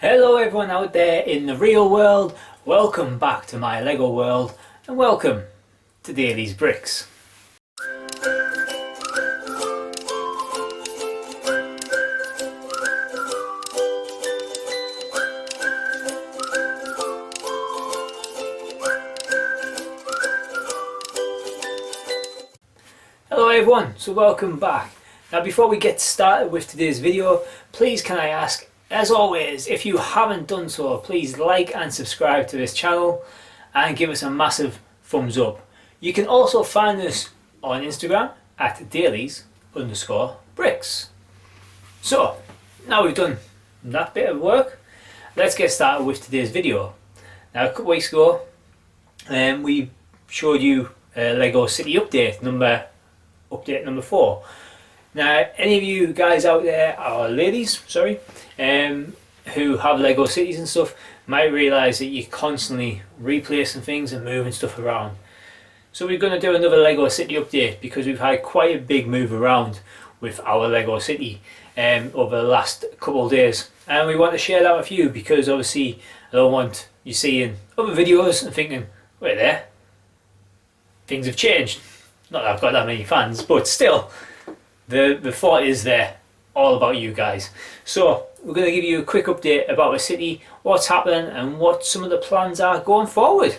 Hello everyone out there in the real world, welcome back to my Lego world and welcome to Daly's Bricks. Hello everyone, so welcome back. Now before we get started with today's video, please can I ask, as always, if you haven't done so, please like and subscribe to this channel and give us a massive thumbs up. You can also find us on Instagram at dailies_bricks. So, now we've done that bit of work, let's get started with today's video. Now a couple weeks ago, we showed you Lego City update number 4. Now, any of you guys out there, or ladies, sorry, who have Lego cities and stuff, might realise that you're constantly replacing things and moving stuff around. So we're going to do another Lego City update because we've had quite a big move around with our Lego City over the last couple of days. And we want to share that with you because obviously I don't want you seeing other videos and thinking, wait there, things have changed. Not that I've got that many fans, but still. The thought is there, all about you guys. So we're going to give you a quick update about the city, what's happening and what some of the plans are going forward.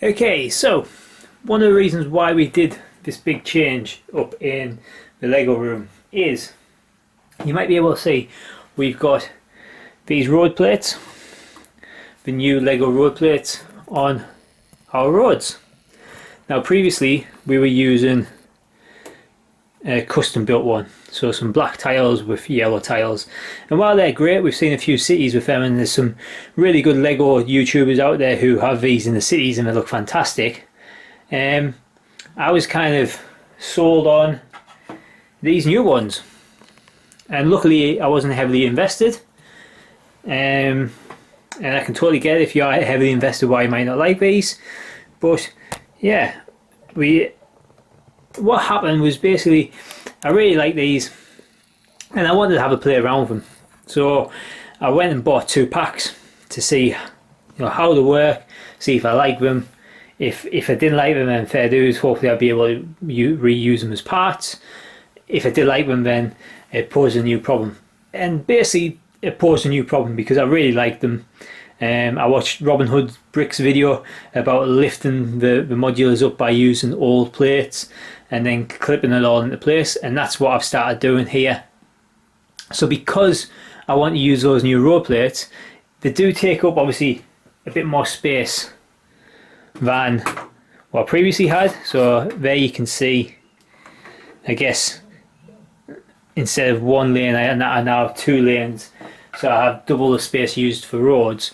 Okay, so one of the reasons why we did this big change up in the Lego room is, you might be able to see, we've got these road plates, the new Lego road plates on our roads. Now previously we were using a custom built one, so some black tiles with yellow tiles, and while they're great, we've seen a few cities with them and there's some really good Lego YouTubers out there who have these in the cities and they look fantastic. I was kind of sold on these new ones, and luckily I wasn't heavily invested, and I can totally get it if you are heavily invested why you might not like these, but yeah, what happened was basically I really like these and I wanted to have a play around with them, so I went and bought 2 packs to see how they work, see if I like them. If I didn't like them, then fair dues, hopefully I'll be able to reuse them as parts. If I did like them, then it posed a new problem, and basically it posed a new problem because I really liked them. I watched Robin Hood's Bricks video about lifting the modulars up by using old plates and then clipping it all into place, and that's what I've started doing here. So because I want to use those new road plates, they do take up obviously a bit more space than what I previously had. So there you can see, I guess instead of 1 lane I now have 2 lanes, so I have double the space used for roads.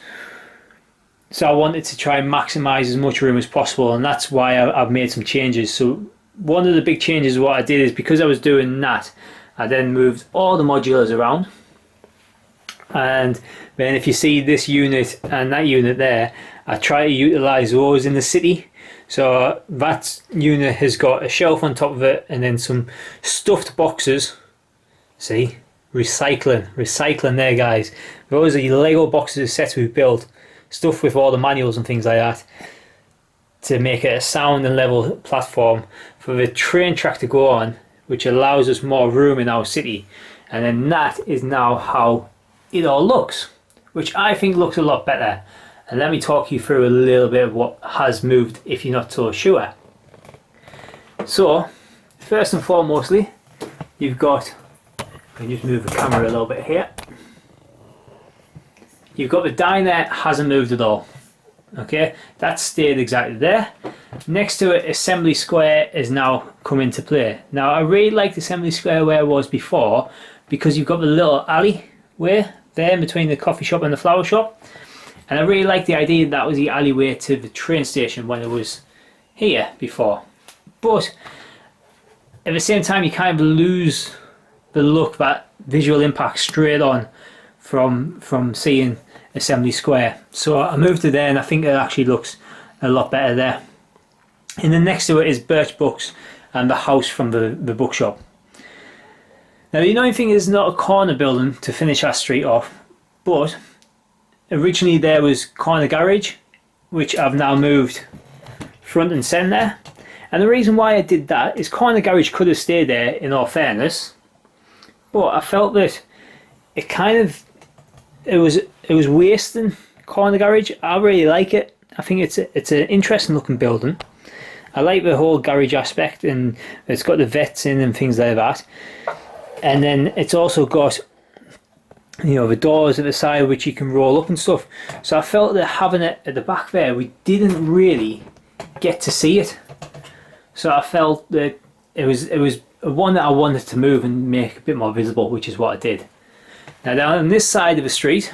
So I wanted to try and maximise as much room as possible, and that's why I've made some changes. So one of the big changes what I did is, because I was doing that, I then moved all the modulars around, and then if you see this unit and that unit there, I try to utilise those in the city. So that unit has got a shelf on top of it and then some stuffed boxes. See? Recycling there, guys. Those are your Lego boxes sets we've built, stuff with all the manuals and things like that, to make it a sound and level platform for the train track to go on, which allows us more room in our city. And then that is now how it all looks, which I think looks a lot better. And let me talk you through a little bit of what has moved if you're not so sure. So first and foremostly, you've got, let me just move the camera a little bit here. You've got the diner, hasn't moved at all. Okay, that's stayed exactly there. Next to it, assembly square has now come into play. Now I really liked assembly square where it was before, because you've got the little alleyway there in between the coffee shop and the flower shop, and I really like the idea that was the alleyway to the train station when it was here before. But at the same time you kind of lose the look, that visual impact straight on from seeing assembly square. So I moved it there and I think it actually looks a lot better there. And then next to it is birch books and the house from the bookshop. Now the annoying thing is not a corner building to finish our street off, but originally there was corner garage, which I've now moved front and centre. And the reason why I did that is corner garage could have stayed there in all fairness, but I felt that it kind of it was wasting corner garage. I really like it. I think it's an interesting looking building. I like the whole garage aspect, and it's got the vets in and things like that. And then it's also got, you know, the doors at the side which you can roll up and stuff. So I felt that having it at the back there, we didn't really get to see it. So I felt that it was one that I wanted to move and make a bit more visible, which is what I did. Now down on this side of the street,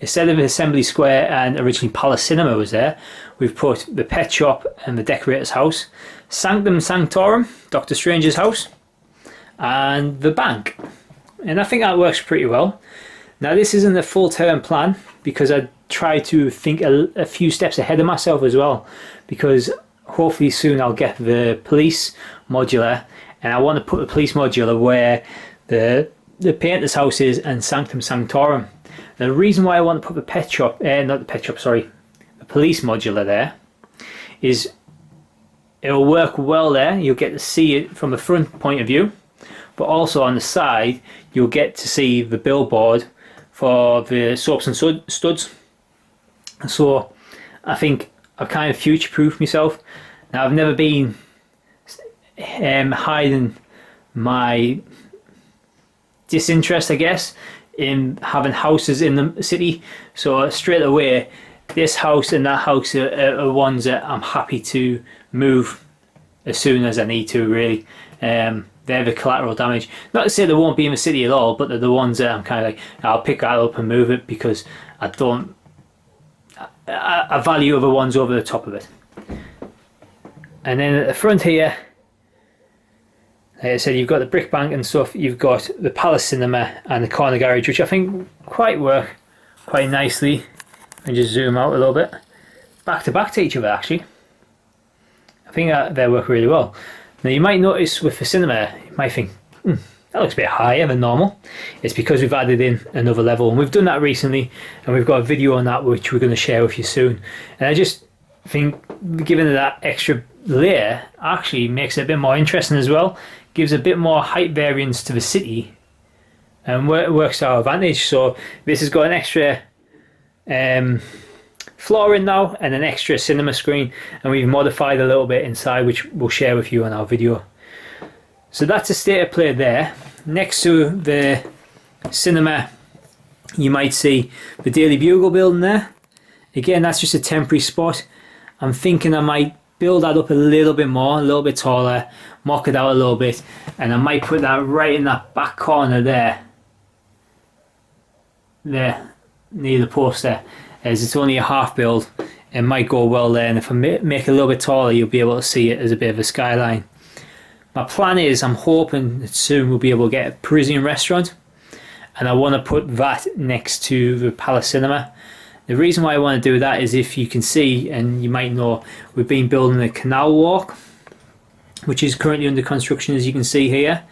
instead of Assembly Square and originally Palace Cinema was there, we've put the pet shop and the decorator's house, Sanctum Sanctorum, Doctor Strange's house, and the bank. And I think that works pretty well. Now this isn't a full term plan because I try to think a few steps ahead of myself as well, because hopefully soon I'll get the police modular, and I want to put the police modular where the painter's house is and Sanctum Sanctorum. The reason why I want to put the pet shop, not the pet shop, sorry, the police modular there, is it'll work well there. You'll get to see it from the front point of view, but also on the side you'll get to see the billboard for the soaps and studs. So I think I've kind of future-proofed myself. Now I've never been hiding my disinterest, I guess, in having houses in the city. So straight away, this house and that house are ones that I'm happy to move as soon as I need to, really. They're the collateral damage. Not to say they won't be in the city at all, but they're the ones that I'm kind of like, I'll pick that up and move it because I value other ones over the top of it. And then at the front here, like I said, you've got the brick bank and stuff, you've got the Palace Cinema and the corner garage, which I think work quite nicely. And just zoom out a little bit. Back to each other, actually. I think they work really well. Now you might notice with the cinema, you might think, that looks a bit higher than normal. It's because we've added in another level, and we've done that recently, and we've got a video on that which we're going to share with you soon. And I just think giving it that extra layer actually makes it a bit more interesting as well, gives a bit more height variance to the city, and works to our advantage. So this has got an extra flooring now and an extra cinema screen, and we've modified a little bit inside, which we'll share with you on our video. So that's a state of play there. Next to the cinema, you might see the Daily Bugle building there. Again, that's just a temporary spot. I'm thinking I might build that up a little bit more, a little bit taller, mock it out a little bit, and I might put that right in that back corner there near the post there, as it's only a half build. It might go well there, and if I make it a little bit taller, you'll be able to see it as a bit of a skyline. My plan is, I'm hoping that soon we'll be able to get a Parisian restaurant, and I want to put that next to the Palace Cinema. The reason why I want to do that is, if you can see, and you might know, we've been building a canal walk, which is currently under construction, as you can see here.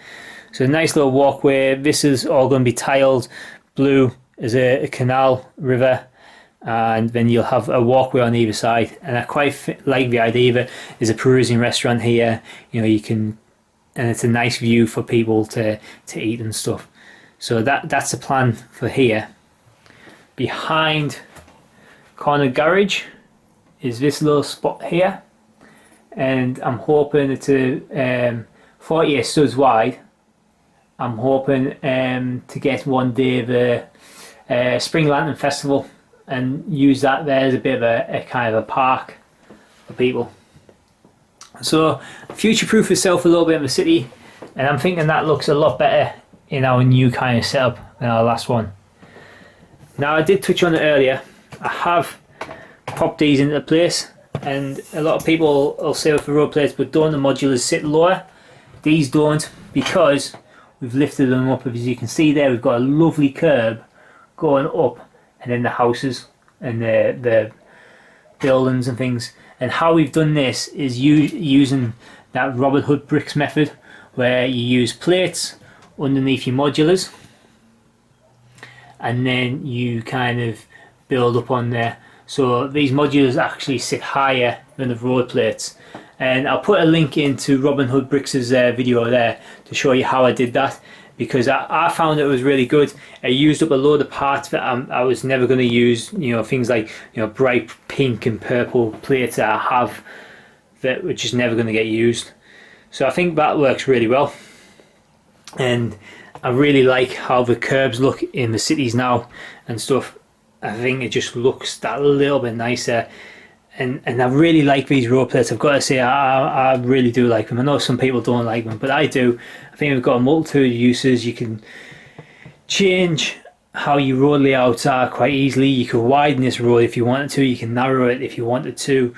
So a nice little walkway. This is all going to be tiled blue as a canal river, and then you'll have a walkway on either side. And I quite like the idea that there's a Parisian restaurant here. You know, you can, and it's a nice view for people to eat and stuff. So that's the plan for here. Behind corner garage is this little spot here, and I'm hoping it's a 48 studs wide. I'm hoping to get one day the Spring Lantern Festival and use that there as a bit of a kind of a park for people. So future-proof yourself a little bit in the city, and I'm thinking that looks a lot better in our new kind of setup than our last one. Now, I did touch on it earlier. I have popped these into place, and a lot of people will say with the road plates, but don't the modulars sit lower? These don't, because we've lifted them up. As you can see there, we've got a lovely curb going up, and then the houses and the buildings and things. And how we've done this is using that Robin Hood bricks method, where you use plates underneath your modulars, and then you kind of build up on there. So these modulars actually sit higher than the road plates, and I'll put a link into Robin Hood Bricks' video there to show you how I did that, because I found it was really good. I used up a load of parts that I was never going to use, things like bright pink and purple plates that I have that were just never going to get used. So I think that works really well, and I really like how the curbs look in the cities now and stuff. I think it just looks that little bit nicer, and I really like these road plates. I've got to say, I really do like them. I know some people don't like them, but I do. I think we've got a multitude of uses. You can change how your road layouts are quite easily. You can widen this road if you wanted to. You can narrow it if you wanted to.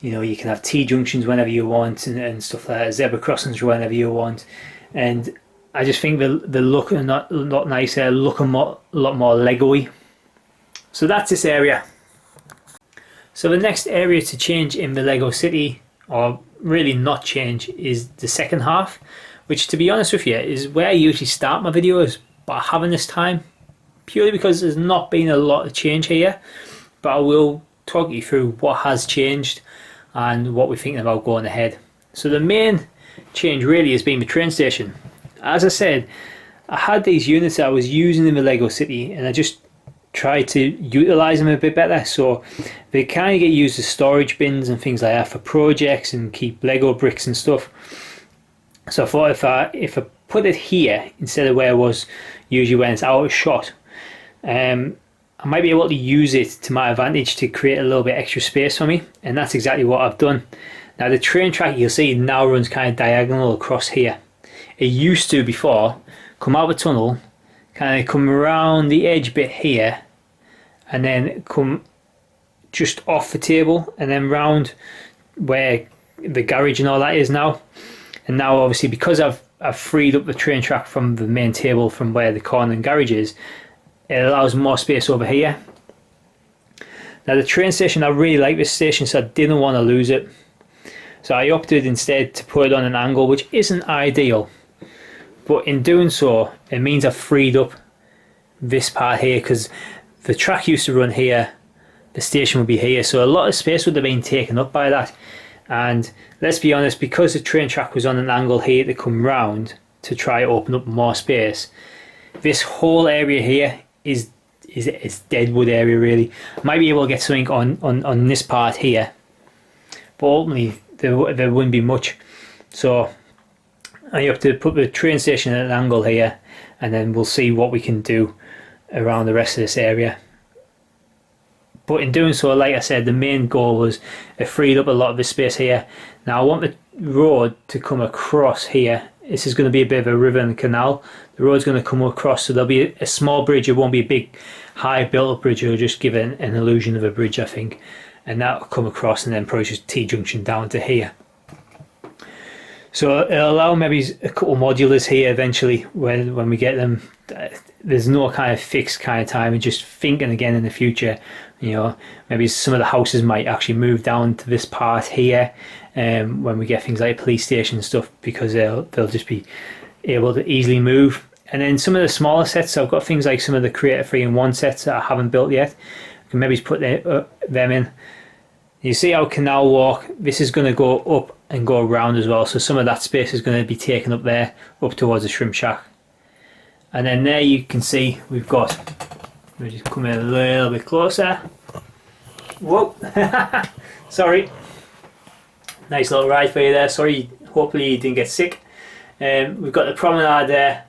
You can have T-junctions whenever you want, and stuff like that, zebra crossings whenever you want. And I just think they look a lot nicer, look a lot more Lego-y. So that's this area. So the next area to change in the Lego City, or really not change, is the second half, which, to be honest with you, is where I usually start my videos, but I haven't this time, purely because there's not been a lot of change here. But I will talk you through what has changed and what we're thinking about going ahead. So the main change really has been the train station. As I said, I had these units that I was using in the Lego City, and I just tried to utilize them a bit better. So they kind of get used as storage bins and things like that for projects and keep Lego bricks and stuff. So I thought if I put it here instead of where it was usually when it's out of shot, I might be able to use it to my advantage to create a little bit extra space for me, and that's exactly what I've done. Now the train track, you'll see, now runs kind of diagonal across here. It used to before come out of the tunnel, kind of come around the edge bit here, and then come just off the table and then round where the garage and all that is now. And now obviously, because I've freed up the train track from the main table from where the corner and garage is, it allows more space over here. Now the train station, I really like this station, so I didn't want to lose it. So I opted instead to put it on an angle, which isn't ideal. But in doing so, it means I've freed up this part here, because the track used to run here, the station would be here, so a lot of space would have been taken up by that. And let's be honest, because the train track was on an angle here to come round to try to open up more space, this whole area here is dead wood area really. I might be able to get something on this part here, but ultimately there wouldn't be much. So I have to put the train station at an angle here, and then we'll see what we can do around the rest of this area. But in doing so, like I said, the main goal was it freed up a lot of the space here. Now I want the road to come across here. This is going to be a bit of a river and canal. The road's going to come across, so there'll be a small bridge. It won't be a big high built up bridge. It'll just give an illusion of a bridge, I think, and that'll come across and then probably just T-junction down to here. So it'll allow maybe a couple modulars here eventually when we get them. There's no kind of fixed kind of time, and just thinking again in the future, maybe some of the houses might actually move down to this part here when we get things like police station and stuff, because they'll just be able to easily move. And then some of the smaller sets, so I've got things like some of the Creator 3-in-1 sets that I haven't built yet. I can maybe put them in. You see how Canal Walk, this is going to go up and go around as well, so some of that space is going to be taken up there, up towards the shrimp shack. And then there you can see we've got, let me just come in a little bit closer. Whoa, sorry. Nice little ride for you there, sorry, hopefully you didn't get sick. We've got the promenade there,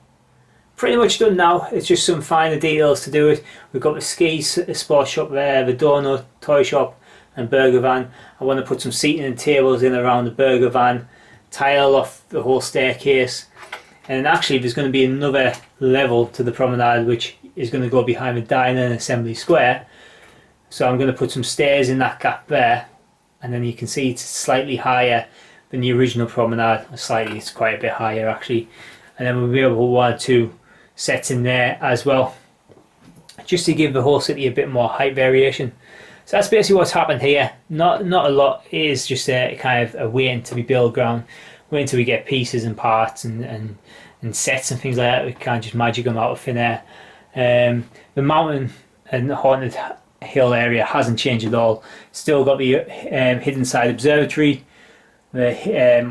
pretty much done now. It's just some finer details to do it. We've got the ski sports shop there, the donut, toy shop and burger van. I want to put some seating and tables in around the burger van, tile off the whole staircase, and actually there's going to be another level to the promenade which is going to go behind the diner and assembly square. So I'm going to put some stairs in that gap there, and then you can see it's slightly higher than the original promenade. Slightly, it's quite a bit higher actually. And then we'll be able to put 1 or 2 sets in there as well, just to give the whole city a bit more height variation. So that's basically what's happened here. Not a lot. It is just a kind of a waiting to be built ground, waiting until we get pieces and parts and sets and things like that. We can't just magic them out of thin air. The mountain and the haunted hill area hasn't changed at all. Still got the hidden side observatory, the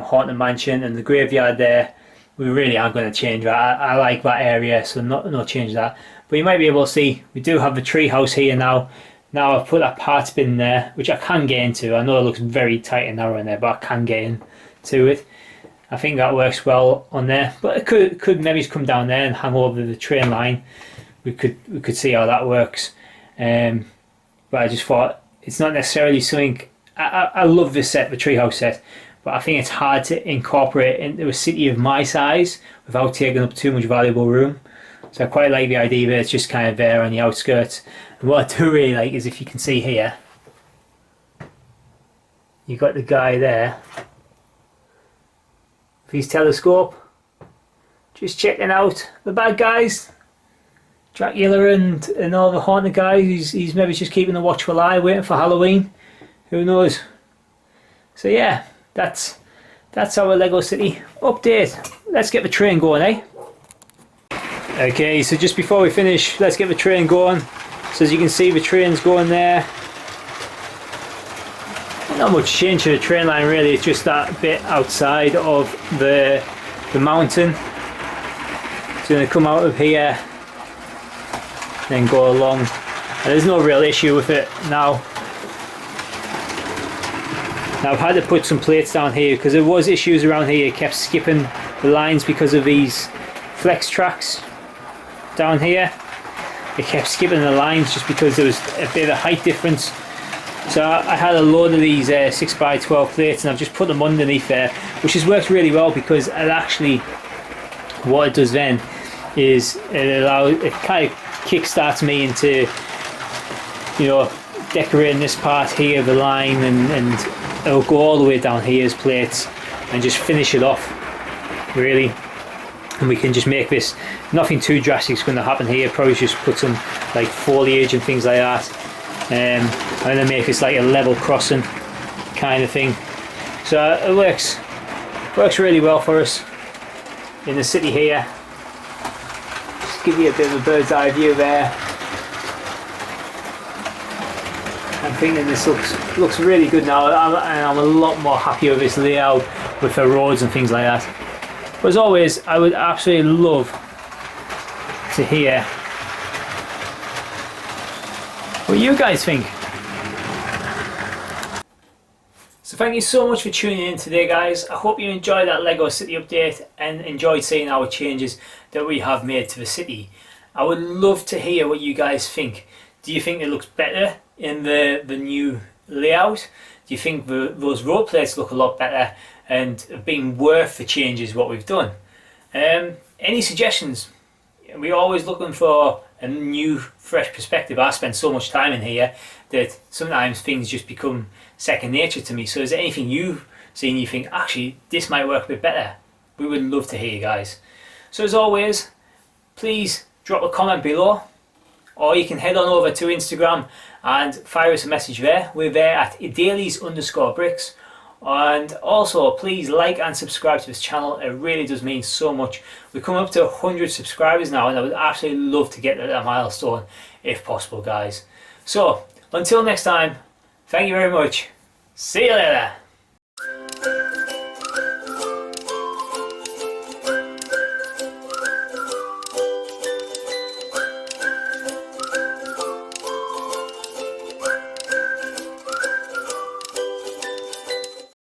haunted mansion, and the graveyard there. We really aren't going to change that. I like that area, so no change that. But you might be able to see we do have the tree house here now. Now I've put that part bin there, which I can get into. I know it looks very tight and narrow in there, but I can get into it. I think that works well on there. But it could maybe come down there and hang over the train line. We could see how that works. But I just thought it's not necessarily something. I love this set, the treehouse set, but I think it's hard to incorporate into a city of my size without taking up too much valuable room. So I quite like the idea that it's just kind of there on the outskirts. And what I do really like is, if you can see here, you've got the guy there with his telescope, just checking out the bad guys, Dracula and all the haunted guys. He's maybe just keeping a watchful eye, waiting for Halloween. Who knows? So yeah, that's our Lego City update. Let's get the train going, eh? Okay, so just before we finish, let's get the train going. So as you can see, the train's going there. Not much change to the train line really, it's just that bit outside of the mountain. It's going to come out of here, then go along. And there's no real issue with it now. Now I've had to put some plates down here because there was issues around here. It kept skipping the lines because of these flex tracks down here. It kept skipping the lines just because there was a bit of a height difference. So I had a load of these 6x12 plates, and I've just put them underneath there, which has worked really well because it actually, what it does then is it kind of kickstarts me into, you know, decorating this part here, the line, and it'll go all the way down here as plates and just finish it off really. And we can just make this, nothing too drastic is going to happen here. Probably just put some like foliage and things like that, and then make this like a level crossing kind of thing. So it works really well for us in the city here. Just give you a bit of a bird's eye view there. I'm thinking this looks really good now, and I'm a lot more happy with this layout with the roads and things like that. But as always, I would absolutely love to hear what you guys think. So thank you so much for tuning in today, guys. I hope you enjoyed that Lego City update and enjoyed seeing our changes that we have made to the city. I would love to hear what you guys think. Do you think it looks better in the new layout? Do you think those road plates look a lot better and have been worth the changes what we've done? Any suggestions? We're always looking for a new, fresh perspective. I spend so much time in here that sometimes things just become second nature to me. So is there anything you've seen you think, actually, this might work a bit better? We would love to hear you guys. So as always, please drop a comment below, or you can head on over to Instagram and fire us a message there. We're there at dailies_bricks. And also, please like and subscribe to this channel. It really does mean so much. We're coming up to 100 subscribers now, and I would absolutely love to get to that milestone if possible, guys. So until next time, thank you very much. See you later.